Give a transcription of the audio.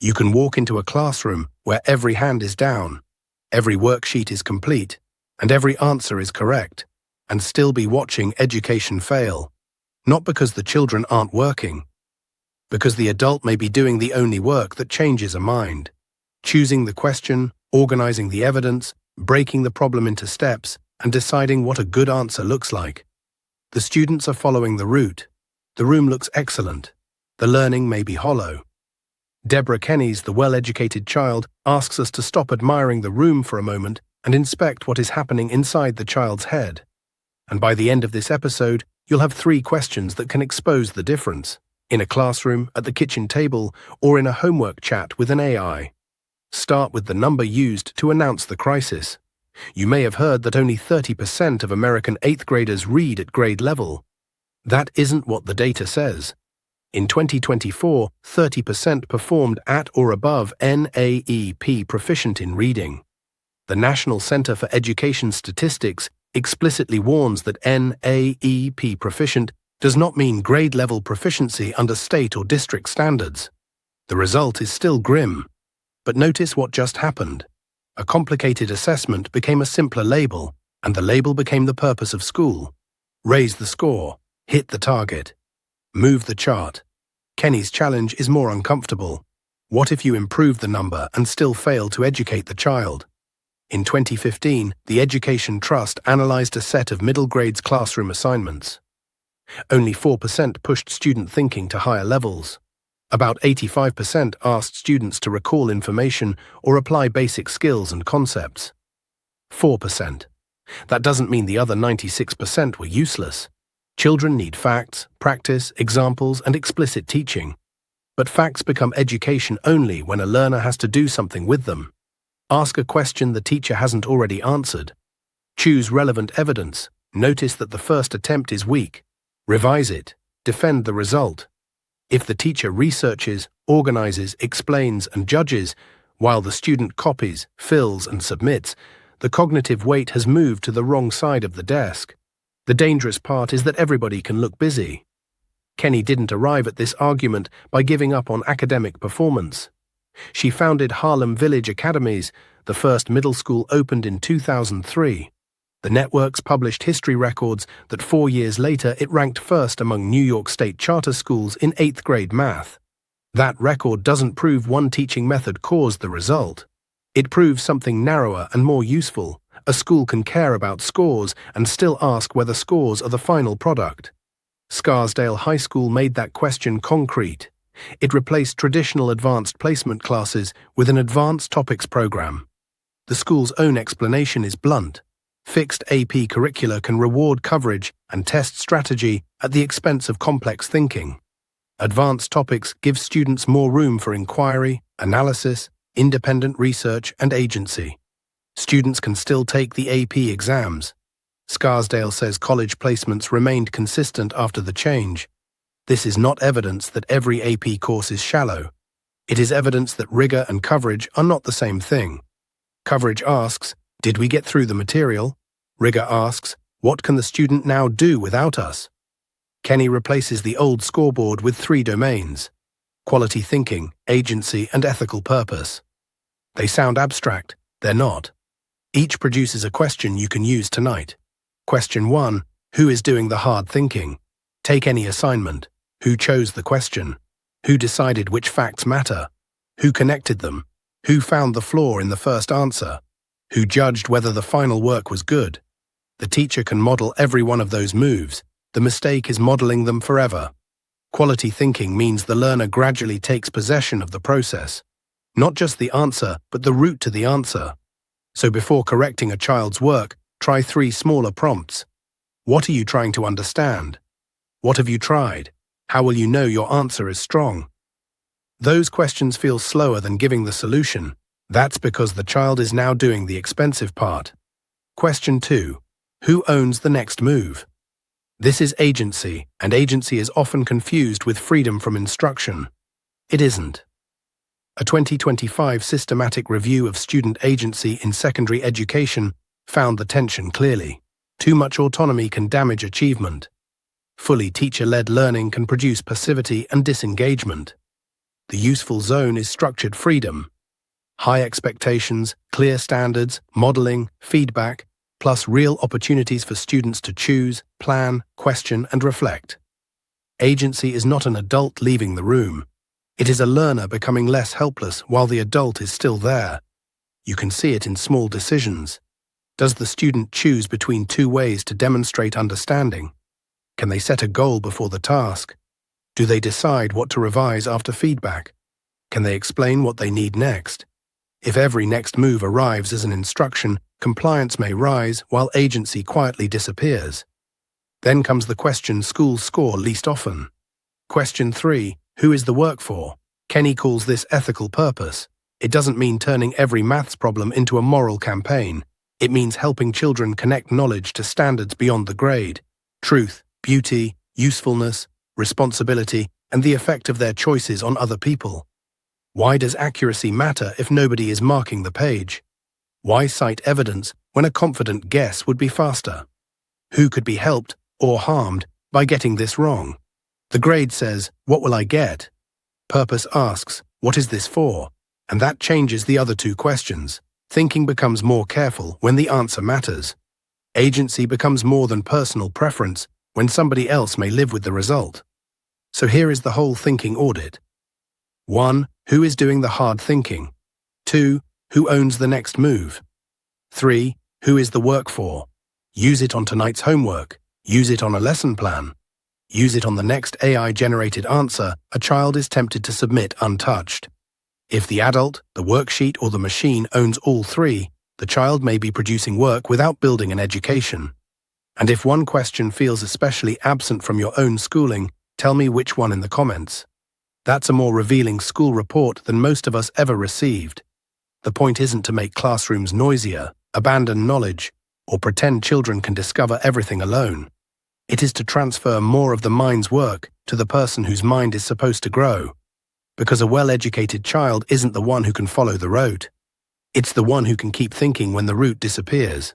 You can walk into a classroom where every hand is down, every worksheet is complete, and every answer is correct, and still be watching education fail. Not because the children aren't working, because the adult may be doing the only work that changes a mind. Choosing the question, organizing the evidence, breaking the problem into steps, and deciding what a good answer looks like. The students are following the route. The room looks excellent. The learning may be hollow. Deborah Kenny's The Well-Educated Child asks us to stop admiring the room for a moment and inspect what is happening inside the child's head. And by the end of this episode, you'll have 3 questions that can expose the difference, in a classroom, at the kitchen table, or in a homework chat with an AI. Start with the number used to announce the crisis. You may have heard that only 30% of American 8th graders read at grade level. That isn't what the data says. In 2024, 30% performed at or above NAEP proficient in reading. The National Center for Education Statistics explicitly warns that NAEP proficient does not mean grade-level proficiency under state or district standards. The result is still grim. But notice what just happened. A complicated assessment became a simpler label, and the label became the purpose of school. Raise the score, hit the target, move the chart. Kenny's challenge is more uncomfortable. What if you improve the number and still fail to educate the child? In 2015, the Education Trust analyzed a set of middle grades classroom assignments. Only 4% pushed student thinking to higher levels. About 85% asked students to recall information or apply basic skills and concepts. 4%. That doesn't mean the other 96% were useless. Children need facts, practice, examples, and explicit teaching. But facts become education only when a learner has to do something with them. Ask a question the teacher hasn't already answered. Choose relevant evidence. Notice that the first attempt is weak. Revise it. Defend the result. If the teacher researches, organizes, explains, and judges, while the student copies, fills, and submits, the cognitive weight has moved to the wrong side of the desk. The dangerous part is that everybody can look busy. Kenny didn't arrive at this argument by giving up on academic performance. She founded Harlem Village Academies. The first middle school opened in 2003. The networks published history records that 4 years later it ranked first among New York State charter schools in 8th grade math. That record doesn't prove one teaching method caused the result. It proves something narrower and more useful. A school can care about scores and still ask whether scores are the final product. Scarsdale High School made that question concrete. It replaced traditional advanced placement classes with an advanced topics program. The school's own explanation is blunt. Fixed AP curricula can reward coverage and test strategy at the expense of complex thinking. Advanced topics give students more room for inquiry, analysis, independent research, and agency. Students can still take the AP exams. Scarsdale says college placements remained consistent after the change. This is not evidence that every AP course is shallow. It is evidence that rigor and coverage are not the same thing. Coverage asks, did we get through the material? Rigor asks, what can the student now do without us? Kenny replaces the old scoreboard with 3 domains: quality thinking, agency, and ethical purpose. They sound abstract. They're not. Each produces a question you can use tonight. Question 1. Who is doing the hard thinking? Take any assignment. Who chose the question? Who decided which facts matter? Who connected them? Who found the flaw in the first answer? Who judged whether the final work was good? The teacher can model every one of those moves. The mistake is modeling them forever. Quality thinking means the learner gradually takes possession of the process. Not just the answer, but the route to the answer. So before correcting a child's work, try 3 smaller prompts. What are you trying to understand? What have you tried? How will you know your answer is strong? Those questions feel slower than giving the solution. That's because the child is now doing the expensive part. Question 2. Who owns the next move? This is agency, and agency is often confused with freedom from instruction. It isn't. A 2025 systematic review of student agency in secondary education found the tension clearly. Too much autonomy can damage achievement. Fully teacher-led learning can produce passivity and disengagement. The useful zone is structured freedom. High expectations, clear standards, modeling, feedback, plus real opportunities for students to choose, plan, question, and reflect. Agency is not an adult leaving the room. It is a learner becoming less helpless while the adult is still there. You can see it in small decisions. Does the student choose between two ways to demonstrate understanding? Can they set a goal before the task? Do they decide what to revise after feedback? Can they explain what they need next? If every next move arrives as an instruction, compliance may rise while agency quietly disappears. Then comes the question schools score least often. Question 3. Who is the work for? Kenny calls this ethical purpose. It doesn't mean turning every maths problem into a moral campaign. It means helping children connect knowledge to standards beyond the grade. Truth, beauty, usefulness, responsibility, and the effect of their choices on other people. Why does accuracy matter if nobody is marking the page? Why cite evidence when a confident guess would be faster? Who could be helped or harmed by getting this wrong? The grade says, "What will I get?" Purpose asks, "What is this for?" And that changes the other two questions. Thinking becomes more careful when the answer matters. Agency becomes more than personal preference when somebody else may live with the result. So here is the whole thinking audit. 1. Who is doing the hard thinking? 2. Who owns the next move? 3. Who is the work for? Use it on tonight's homework. Use it on a lesson plan. Use it on the next AI-generated answer a child is tempted to submit untouched. If the adult, the worksheet, or the machine owns all three, the child may be producing work without building an education. And if one question feels especially absent from your own schooling, tell me which one in the comments. That's a more revealing school report than most of us ever received. The point isn't to make classrooms noisier, abandon knowledge, or pretend children can discover everything alone. It is to transfer more of the mind's work to the person whose mind is supposed to grow. Because a well-educated child isn't the one who can follow the road. It's the one who can keep thinking when the route disappears.